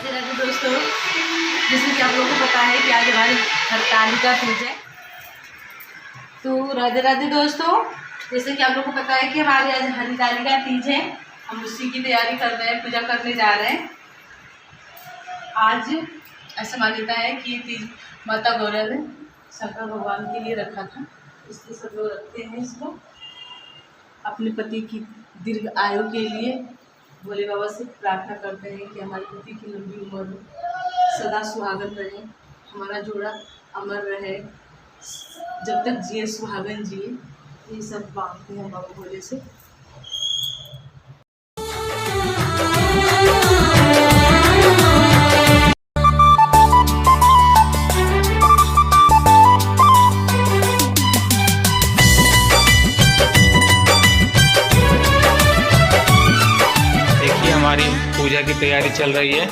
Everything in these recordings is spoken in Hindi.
राधे राधे दोस्तों, जैसे कि आप लोगों को पता है कि आज हमारी हरतालिका तीज है। तो राधे राधे दोस्तों, जैसे कि आप लोगों को पता है कि हमारी आज हरतालिका तीज है। हम उसी की तैयारी कर रहे हैं, पूजा करने जा रहे हैं। आज ऐसा मान्यता है कि ये तीज माता गौरा ने शंकर भगवान के लिए रखा था, इसलिए सब लोग रखते हैं इसको अपने पति की दीर्घ आयु के लिए। भोले बाबा से प्रार्थना करते हैं कि हमारे पति की लंबी उम्र हो, सदा सुहागन रहे, हमारा जोड़ा अमर रहे, जब तक जिए सुहागन जिए। ये सब मांगते हैं बाबा भोले से। हमारी पूजा की तैयारी चल रही है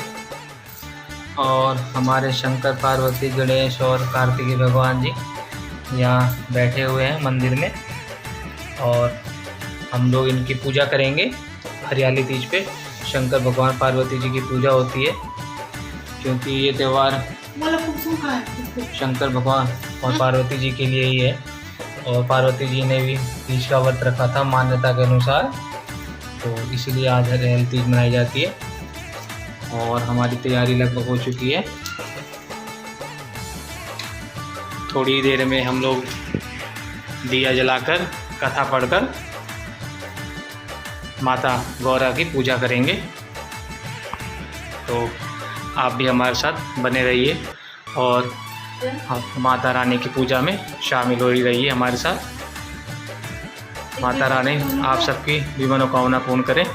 और हमारे शंकर पार्वती गणेश और कार्तिकेय भगवान जी यहाँ बैठे हुए हैं मंदिर में और हम लोग इनकी पूजा करेंगे। हरियाली तीज पे शंकर भगवान पार्वती जी की पूजा होती है, क्योंकि ये त्यौहार शंकर भगवान और पार्वती जी के लिए ही है। और पार्वती जी ने भी तीज का व्रत रखा था मान्यता के अनुसार, तो इसीलिए आज हरियाली तीज मनाई जाती है। और हमारी तैयारी लगभग हो चुकी है। थोड़ी देर में हम लोग दिया जलाकर कथा पढ़कर माता गौरा की पूजा करेंगे। तो आप भी हमारे साथ बने रहिए और माता रानी की पूजा में शामिल हो ही रहिए हमारे साथ। माता रानी आप सबकी भी मनोकामना पूर्ण करें।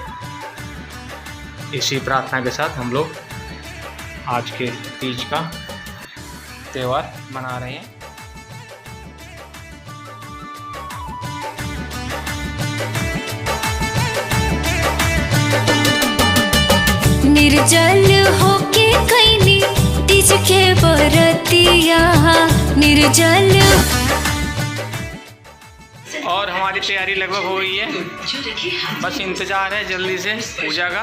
इसी प्रार्थना के साथ हम लोग आज के तीज का त्यौहार मना रहे हैं। निर्जल होके कैनी तीज के बरतिया निर्जल। और हमारी तैयारी लगभग हो गई है, बस इंतज़ार है जल्दी से पूजा का।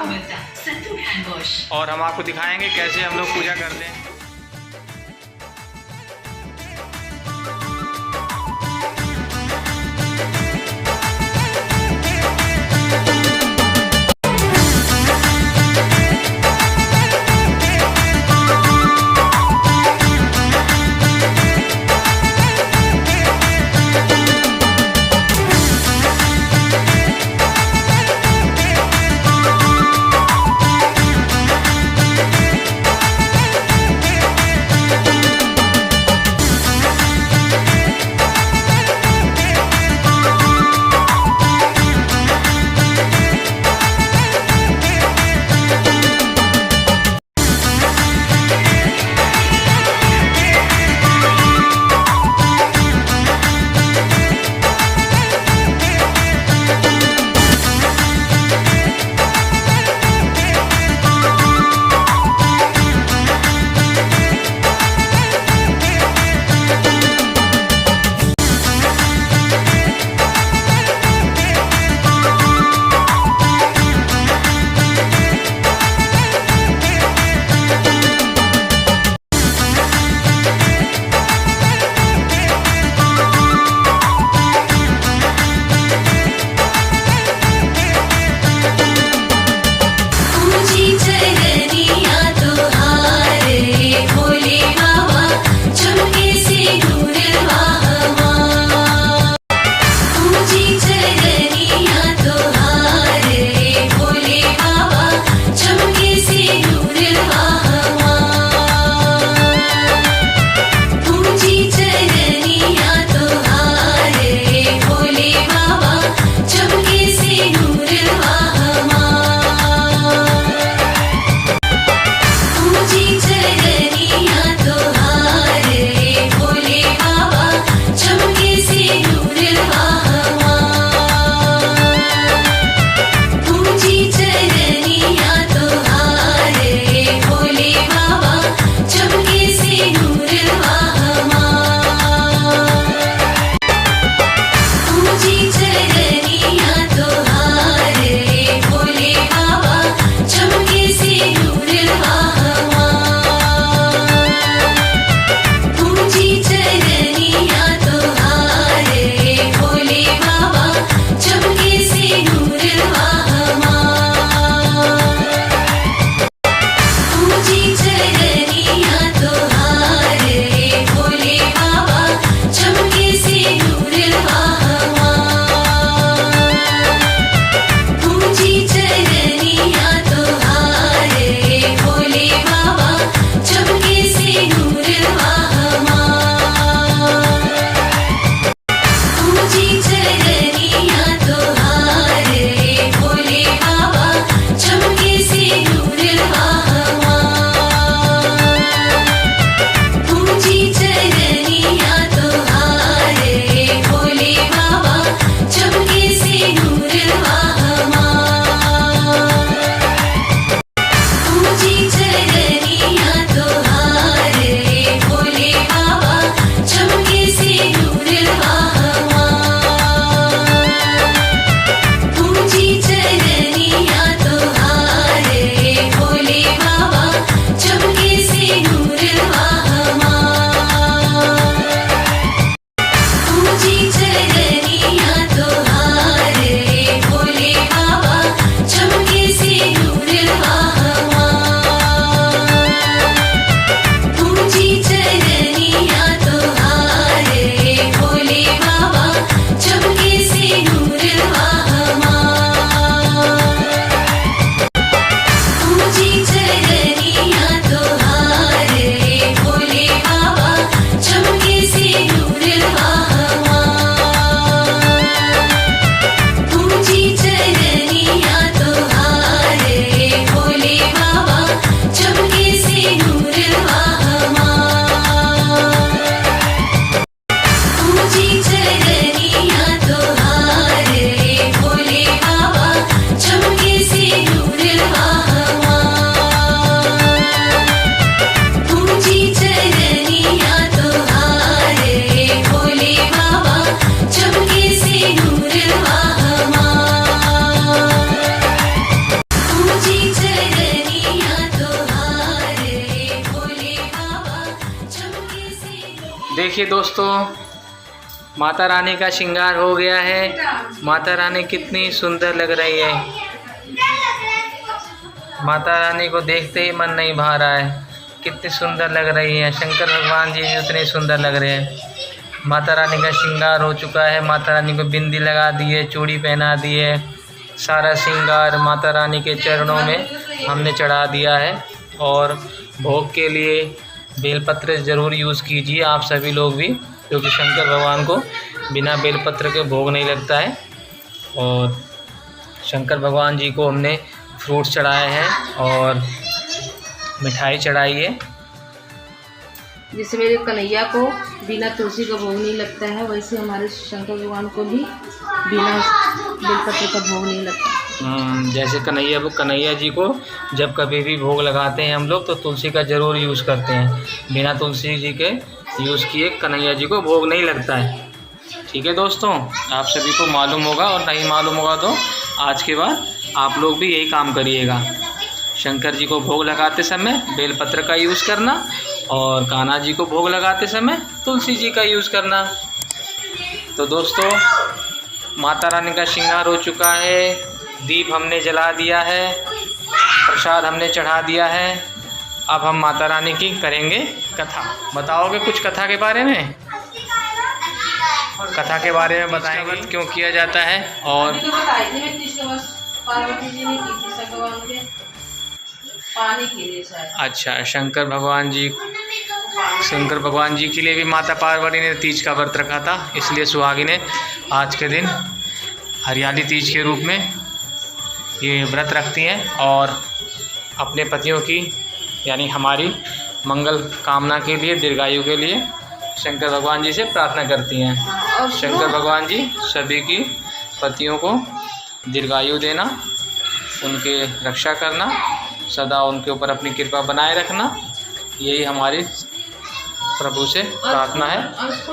और हम आपको दिखाएंगे कैसे हम लोग पूजा करते हैं। देखिए दोस्तों, माता रानी का श्रृंगार हो गया है। माता रानी कितनी सुंदर लग रही है। माता रानी को देखते ही मन नहीं भा रहा है, कितनी सुंदर लग रही है। शंकर भगवान जी भी उतने सुंदर लग रहे हैं। माता रानी का श्रृंगार हो चुका है। माता रानी को बिंदी लगा दी है, चूड़ी पहना दी है। सारा श्रृंगार माता रानी के चरणों में हमने चढ़ा दिया है। और भोग के लिए बेलपत्र ज़रूर यूज़ कीजिए आप सभी लोग भी, क्योंकि शंकर भगवान को बिना बेलपत्र के भोग नहीं लगता है। और शंकर भगवान जी को हमने फ्रूट्स चढ़ाए हैं और मिठाई चढ़ाई है। जैसे मेरे कन्हैया को बिना तुलसी का भोग नहीं लगता है, वैसे हमारे शंकर भगवान को भी बिना बेलपत्र का भोग नहीं लगता। जैसे कन्हैया जी को जब कभी भी भोग लगाते हैं हम लोग तो तुलसी का ज़रूर यूज़ करते हैं। बिना तुलसी जी के यूज़ किए कन्हैया जी को भोग नहीं लगता है। ठीक है दोस्तों, आप सभी को मालूम होगा, और नहीं मालूम होगा तो आज के बाद आप लोग भी यही काम करिएगा। शंकर जी को भोग लगाते समय बेलपत्र का यूज़ करना, और कान्हा जी को भोग लगाते समय तुलसी जी का यूज़ करना। तो दोस्तों, माता रानी का श्रृंगार हो चुका है, दीप हमने जला दिया है, प्रसाद हमने चढ़ा दिया है। अब हम माता रानी की करेंगे कथा। बताओगे कुछ कथा के बारे में? कथा के बारे में बताएंगे क्यों किया जाता है। और पार्वती जी ने की थी शंकर भगवान के पानी के लिए शायद। अच्छा, शंकर भगवान जी के लिए भी माता पार्वती ने तीज का व्रत रखा था, इसलिए सुहागी ने आज के दिन हरियाली तीज के रूप में ये व्रत रखती हैं और अपने पतियों की यानी हमारी मंगल कामना के लिए, दीर्घायु के लिए शंकर भगवान जी से प्रार्थना करती हैं। शंकर भगवान जी सभी की पतियों को दीर्घायु देना, उनके रक्षा करना, सदा उनके ऊपर अपनी कृपा बनाए रखना, यही हमारी प्रभु से प्रार्थना है।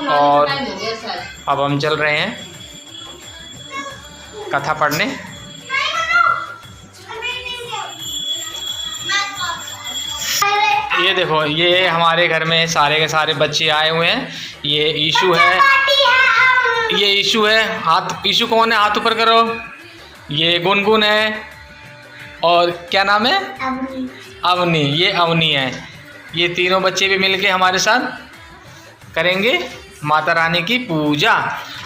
और अब हम चल रहे हैं कथा पढ़ने। ये देखो, ये हमारे घर में सारे के सारे बच्चे आए हुए हैं। ये ईशु है, ये ईशु है। हाथ, ईशु कौन है? हाथ ऊपर करो। ये गुनगुन है, और क्या नाम है? अवनी। ये अवनी है। ये तीनों बच्चे भी मिलके हमारे साथ करेंगे माता रानी की पूजा।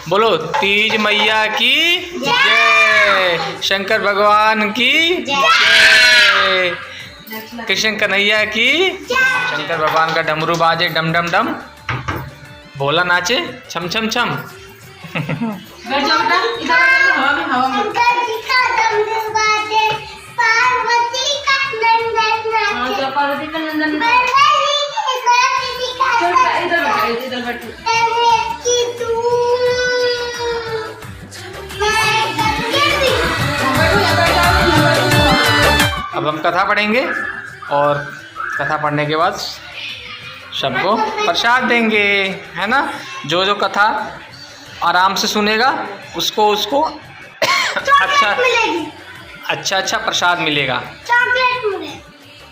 बोलो तीज मैया की जय, शंकर भगवान की जय, कृष्ण कन्हैया की। शंकर भगवान का डमरू बाजे डम डम डम, भोला नाचे छम छम छम। बैठ जाओ बेटा, इधर हवा में, हवा में। पार्वती का नंदन इधर बैठो। अब हम कथा पढ़ेंगे और कथा पढ़ने के बाद सबको प्रसाद देंगे, है ना। जो जो कथा आराम से सुनेगा उसको अच्छा प्रसाद मिलेगा।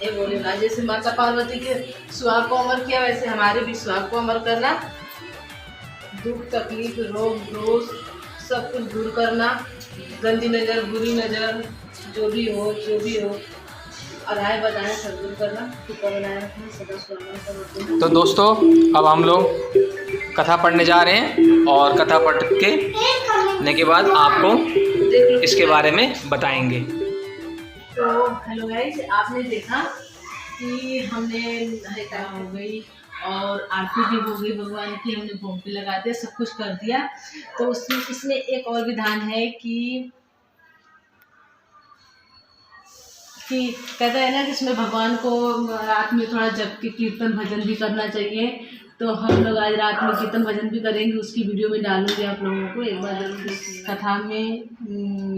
ये बोले ना, जैसे माता पार्वती के सुहाग को अमर किया, वैसे हमारे भी सुहाग को अमर करना। दुख तकलीफ रोग दोष सब कुछ दूर करना, गंदी नज़र बुरी नज़र जो भी हो अराय बताएं सब दूर करना, कृपा बनाए रखना, सदा सुहागन। तो दोस्तों, अब हम लोग कथा पढ़ने जा रहे हैं और कथा पढ़ के बाद आपको इसके बारे में बताएंगे। तो हेलो गाइस, आपने देखा कि हमने हरिता हो गई और आरती भी हो गई भगवान की, हमने भोग भी लगा दिया, सब कुछ कर दिया। तो इसमें एक और विधान है कि कहता है ना कि इसमें भगवान को रात में थोड़ा जप के कीर्तन भजन भी करना चाहिए। तो हम लोग आज रात में कीर्तन भजन भी करेंगे, उसकी वीडियो में डालूंगी आप लोगों को एक बार जरूर। कथा में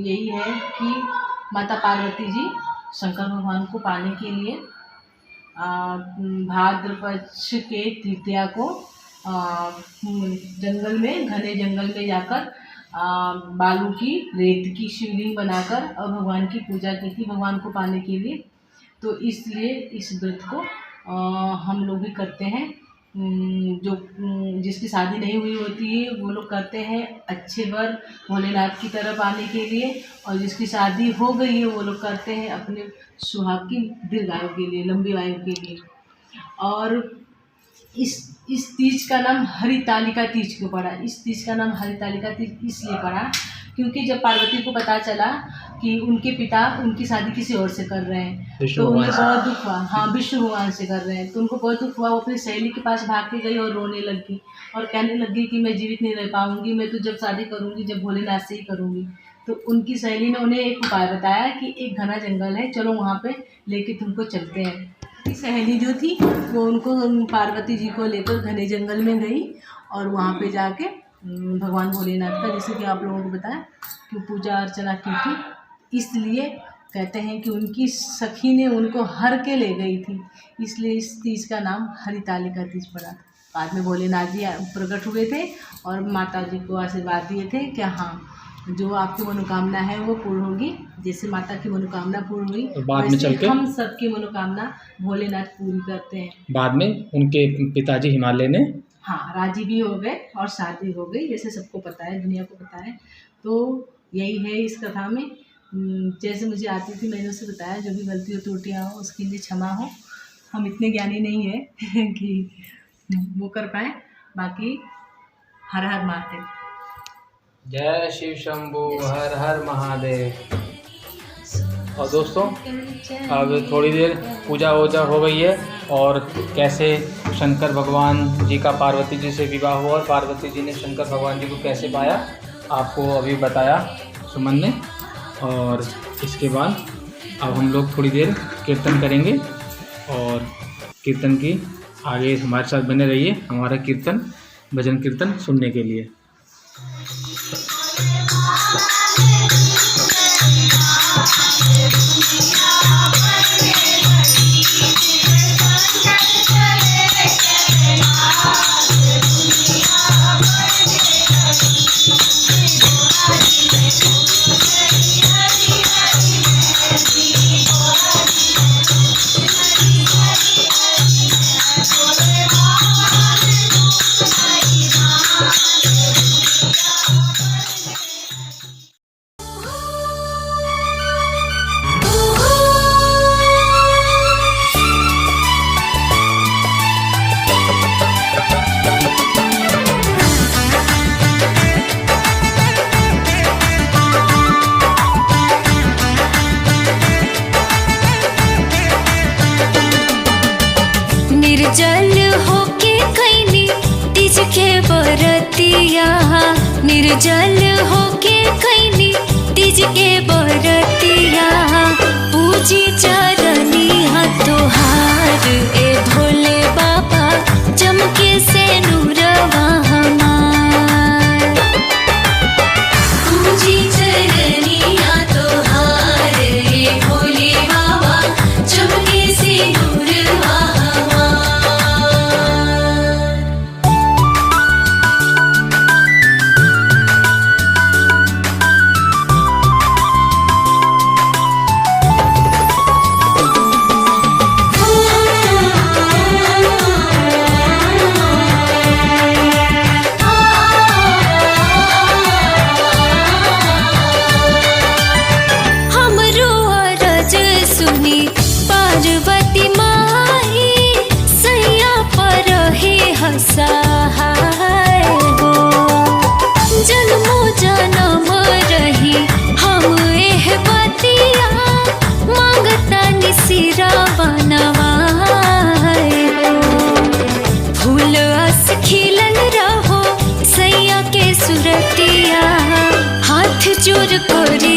यही है कि माता पार्वती जी शंकर भगवान को पाने के लिए भाद्रपक्ष के तृतीया को जंगल में, घने जंगल में जाकर बालू की रेत की शिवलिंग बनाकर और भगवान की पूजा की थी भगवान को पाने के लिए। तो इसलिए इस व्रत को हम लोग भी करते हैं। जो जिसकी शादी नहीं हुई होती है वो लोग करते हैं अच्छे वर भोलेनाथ की तरफ आने के लिए, और जिसकी शादी हो गई है वो लोग करते हैं अपने सुहाग की दीर्घायु के लिए, लंबी आयु के लिए। और इस तीज का नाम हरितालिका तीज क्यों पड़ा? इस तीज का नाम हरितालिका तीज इसलिए पड़ा क्योंकि जब पार्वती को पता चला कि उनके पिता उनकी शादी किसी और से कर रहे हैं तो उन्हें बहुत दुख हुआ। हाँ, विष्णु भगवान से कर रहे हैं तो उनको बहुत दुख हुआ। वो अपनी सहेली के पास भाग के गई और रोने लगी और कहने लगी कि मैं जीवित नहीं रह पाऊंगी, मैं तो जब शादी करूंगी जब भोलेनाथ से ही करूंगी। तो उनकी सहेली ने उन्हें एक उपाय बताया कि एक घना जंगल है, चलो वहाँ पे लेके तुमको चलते हैं। सहेली जो थी वो उनको पार्वती जी को लेकर घने जंगल में गई और वहाँ पे जाके भगवान भोलेनाथ का, जैसे कि आप लोगों को बताया, कि पूजा अर्चना की थी। इसलिए कहते हैं कि उनकी सखी ने उनको हर के ले गई थी, इसलिए इस तीज का नाम हरितालिका तीज पड़ा। बाद में भोलेनाथ जी प्रकट हुए थे और माता जी को आशीर्वाद दिए थे कि हाँ, जो आपकी मनोकामना है वो पूर्ण होगी। जैसे माता की मनोकामना पूर्ण हुई बाद में चल के हम सबकी मनोकामना भोलेनाथ पूरी करते हैं। बाद में उनके पिताजी हिमालय ने राजी भी हो गए और शादी हो गई, जैसे सबको पता है, दुनिया को पता है। तो यही है इस कथा में। जैसे मुझे आती थी मैंने उसे बताया, जो भी गलती हो त्रुटियाँ हो उसके लिए क्षमा हो। हम इतने ज्ञानी नहीं हैं कि वो कर पाए। बाकी हर हर महादेव। जय शिव शंभू, हर हर महादेव। और दोस्तों अब थोड़ी देर पूजा वूजा हो गई है और कैसे शंकर भगवान जी का पार्वती जी से विवाह हुआ और पार्वती जी ने शंकर भगवान जी को कैसे पाया आपको अभी बताया सुमन ने। और इसके बाद अब हम लोग थोड़ी देर कीर्तन करेंगे और कीर्तन की आगे हमारे साथ बने रहिए, हमारा कीर्तन भजन कीर्तन सुनने के लिए। निर्जल होके कैली तीज के बरतिया, निर्जल होके कैली तीज के बरतिया। पूजी चरनिया तोहार ए भोले बाबा, चमके से नूरवा हमार। पूजी चरनिया तोहार ए भोले बाबा, चमके से नूरवा पार्वती माई सैया पर हे हसहाय हो। जन्मो जन्म रही हम एह बतिया, मांगता निसिरा बनवाए हो। फूल अस खिलल रहो सैया के सुरतिया, हाथ जोड़ करी